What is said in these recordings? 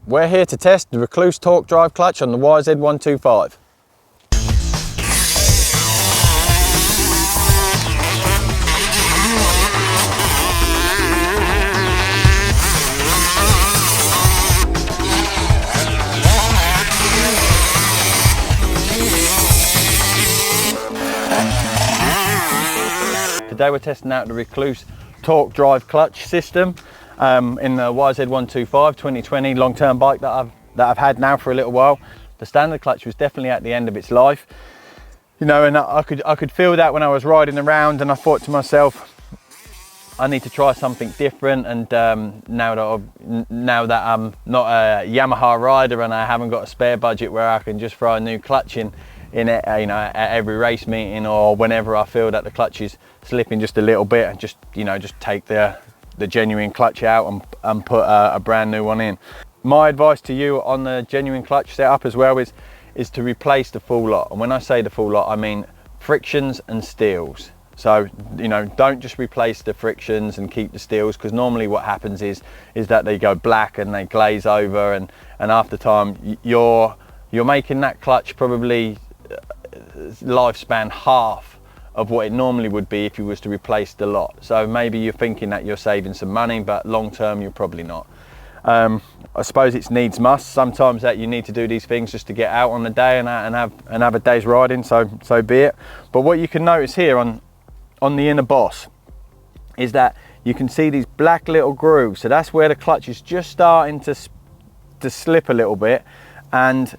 We're here to test the Rekluse TorqDrive clutch on the YZ125. Today we're testing out the Rekluse TorqDrive clutch system in the YZ125 2020 long-term bike that I've had now for a little while. The standard clutch was definitely at the end of its life, you know, and I could feel that when I was riding around, and I thought to myself, I need to try something different. And now that I'm not a Yamaha rider and I haven't got a spare budget where I can just throw a new clutch in it, you know, at every race meeting or whenever I feel that the clutch is slipping just a little bit, and just, you know, just take the genuine clutch out and put a brand new one in. My advice to you on the genuine clutch setup as well is to replace the full lot. And when I say the full lot, I mean frictions and steels. So, you know, don't just replace the frictions and keep the steels, because normally what happens is that they go black and they glaze over, and after time you're making that clutch probably lifespan half of what it normally would be if you was to replace the lot. So maybe you're thinking that you're saving some money, but long term you're probably not. I suppose it's needs must sometimes that you need to do these things just to get out on the day and have a day's riding, so be it. But what you can notice here on the inner boss is that you can see these black little grooves. So that's where the clutch is just starting to slip a little bit, and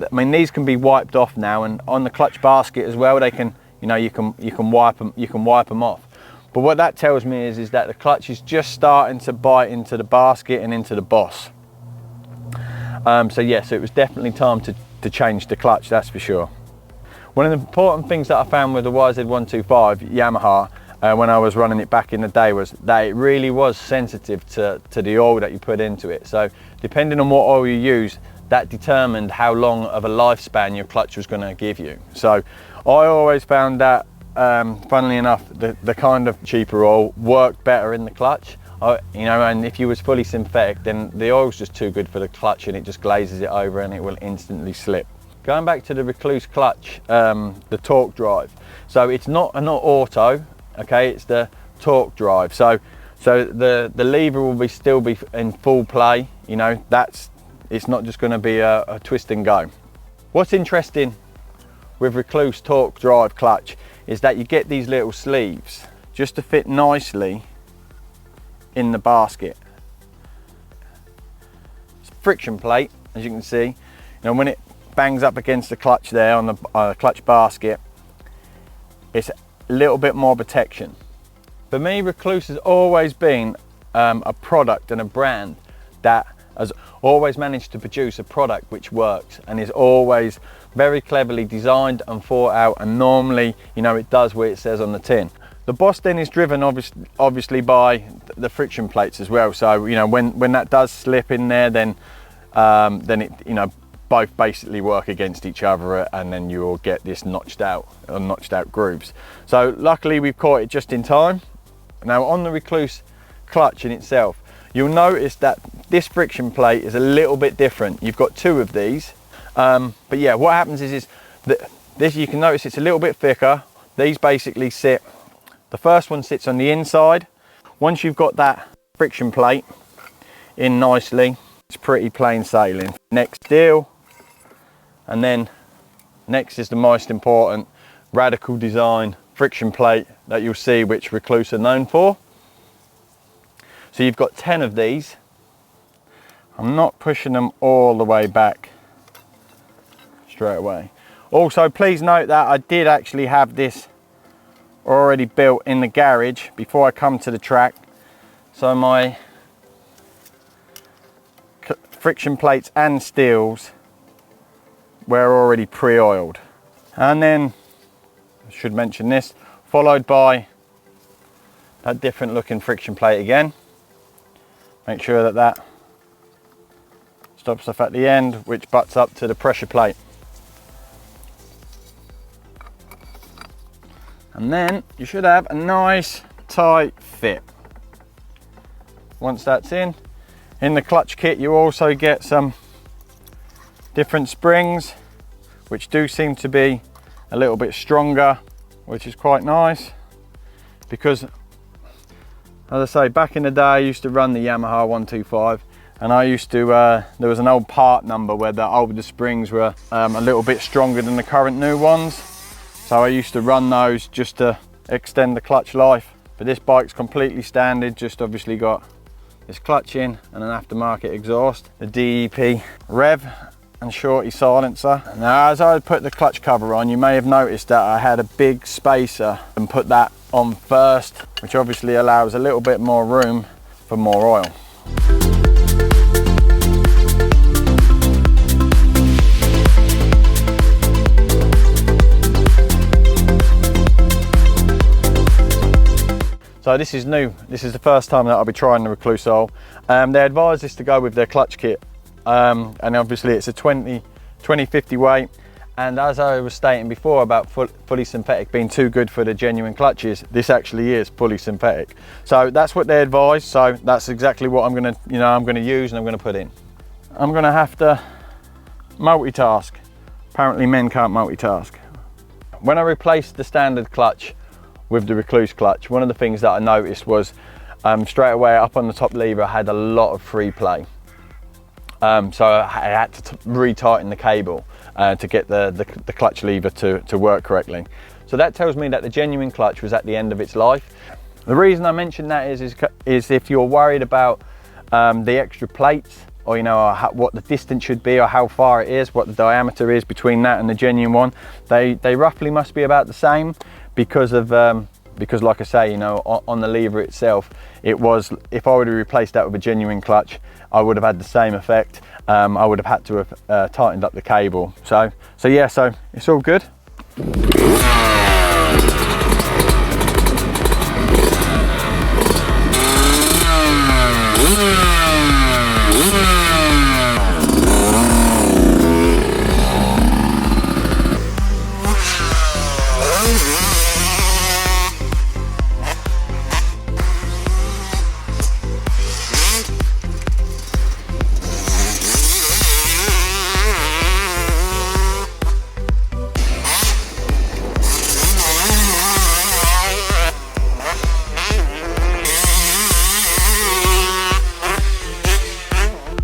I mean, these can be wiped off now, and on the clutch basket as well, they can, you know, you can wipe them off. But what that tells me is that the clutch is just starting to bite into the basket and into the boss. So yes, it was definitely time to change the clutch, that's for sure. One of the important things that I found with the YZ125 Yamaha when I was running it back in the day was that it really was sensitive to the oil that you put into it. So depending on what oil you use, that determined how long of a lifespan your clutch was going to give you. So I always found that, funnily enough, the kind of cheaper oil worked better in the clutch. You know, and if you was fully synthetic, then the oil's just too good for the clutch, and it just glazes it over and it will instantly slip. Going back to the Rekluse clutch, the TorqDrive. So it's not auto, okay, it's the TorqDrive. So the lever will still be in full play, you know, it's not just going to be a twist and go. What's interesting with Rekluse TorqDrive clutch is that you get these little sleeves just to fit nicely in the basket. It's a friction plate, as you can see. You know, when it bangs up against the clutch there on the clutch basket, it's a little bit more protection. For me, Rekluse has always been a product and a brand that has always managed to produce a product which works and is always very cleverly designed and thought out, and normally, you know, it does what it says on the tin. The boss then is driven obviously by the friction plates as well. So, you know, when that does slip in there, then it, you know, both basically work against each other, and then you will get this notched out grooves. So luckily we've caught it just in time. Now on the Rekluse clutch in itself, you'll notice that this friction plate is a little bit different. You've got two of these, but yeah, what happens is that this, you can notice it's a little bit thicker. These basically sit, the first one sits on the inside. Once you've got that friction plate in nicely, it's pretty plain sailing. Next deal, and then next is the most important radical design friction plate that you'll see, which Rekluse are known for. So you've got 10 of these. I'm not pushing them all the way back straight away. Also, please note that I did actually have this already built in the garage before I come to the track. So my friction plates and steels were already pre-oiled. And then, I should mention this, followed by a different looking friction plate again. Make sure that stops off at the end, which butts up to the pressure plate. And then you should have a nice tight fit. Once that's in, In the clutch kit you also get some different springs, which do seem to be a little bit stronger, which is quite nice, because as I say, back in the day I used to run the Yamaha 125, and I used to, there was an old part number where the older springs were a little bit stronger than the current new ones. So I used to run those just to extend the clutch life. But this bike's completely standard, just obviously got this clutch in and an aftermarket exhaust, the DEP rev and shorty silencer. Now as I put the clutch cover on, you may have noticed that I had a big spacer and put that on first, which obviously allows a little bit more room for more oil. So this is new. This is the first time that I'll be trying the Rekluse oil. They advise this to go with their clutch kit, and obviously it's a 2050 weight. And as I was stating before about fully synthetic being too good for the genuine clutches, this actually is fully synthetic. So that's what they advise. So that's exactly what I'm gonna use and I'm gonna put in. I'm gonna have to multitask. Apparently men can't multitask. When I replaced the standard clutch with the Rekluse clutch, one of the things that I noticed was straight away up on the top lever I had a lot of free play. So I had to re-tighten the cable to get the clutch lever to work correctly. So that tells me that the genuine clutch was at the end of its life. The reason I mention that is if you're worried about the extra plates, or you know what the distance should be, or how far it is, what the diameter is between that and the genuine one, they roughly must be about the same, because like I say, you know, on the lever itself, it was, if I would have replaced that with a genuine clutch, I would have had the same effect. I would have had to have tightened up the cable. So yeah, so it's all good.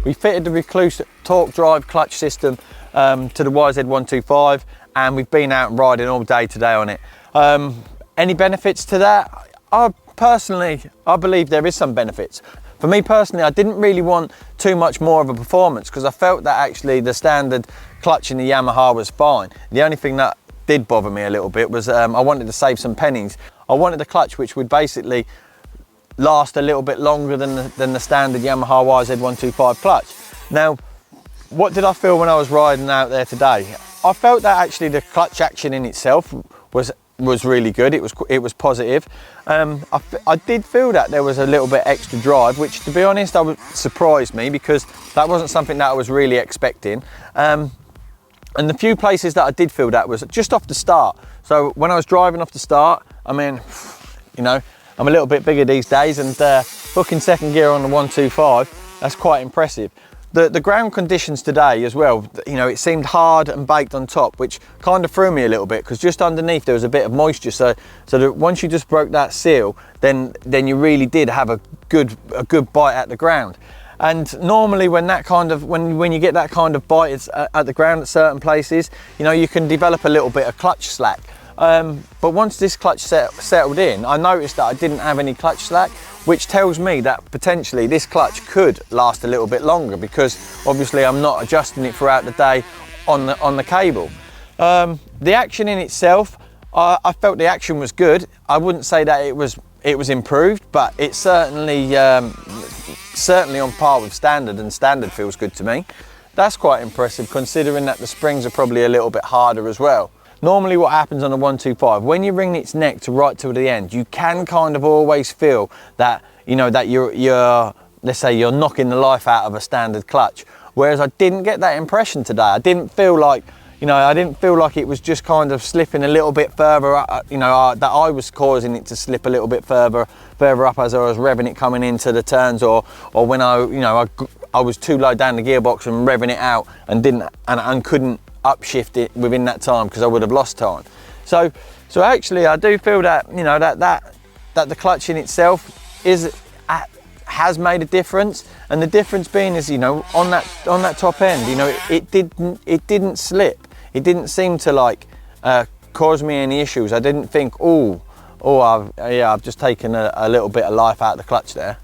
We fitted the Rekluse TorqDrive clutch system to the YZ125, and we've been out riding all day today on it. Any benefits to that? Personally, I believe there is some benefits. For me personally, I didn't really want too much more of a performance, because I felt that actually the standard clutch in the Yamaha was fine. The only thing that did bother me a little bit was I wanted to save some pennies. I wanted a clutch which would basically last a little bit longer than the standard Yamaha YZ125 clutch. Now, what did I feel when I was riding out there today? I felt that actually the clutch action in itself was really good. It was positive. I did feel that there was a little bit extra drive, which to be honest, surprised me, because that wasn't something that I was really expecting. And the few places that I did feel that was just off the start. So when I was driving off the start, I mean, you know, I'm a little bit bigger these days, and hooking second gear on the 125, that's quite impressive. The ground conditions today as well, you know, it seemed hard and baked on top, which kind of threw me a little bit, because just underneath there was a bit of moisture, so that once you just broke that seal, then you really did have a good bite at the ground. And normally when you get that kind of bite at the ground at certain places, you know, you can develop a little bit of clutch slack. But once this clutch settled in, I noticed that I didn't have any clutch slack, which tells me that potentially this clutch could last a little bit longer, because obviously I'm not adjusting it throughout the day on the cable. The action in itself, I felt the action was good. I wouldn't say that it was improved, but it's certainly on par with standard, and standard feels good to me. That's quite impressive, considering that the springs are probably a little bit harder as well. Normally what happens on a 125, when you wring its neck to right till the end, you can kind of always feel that, you know, that you're let's say you're knocking the life out of a standard clutch. Whereas I didn't get that impression today. I didn't feel like, you know, I didn't feel like it was just kind of slipping a little bit further up, you know, that I was causing it to slip a little bit further up as I was revving it coming into the turns, or when I was too low down the gearbox and revving it out and couldn't upshift it within that time because I would have lost time. So actually I do feel that, you know, that the clutch in itself has made a difference, and the difference being is, you know, on that top end, you know, it didn't slip. It didn't seem to like cause me any issues. I didn't think, I've just taken a little bit of life out of the clutch there.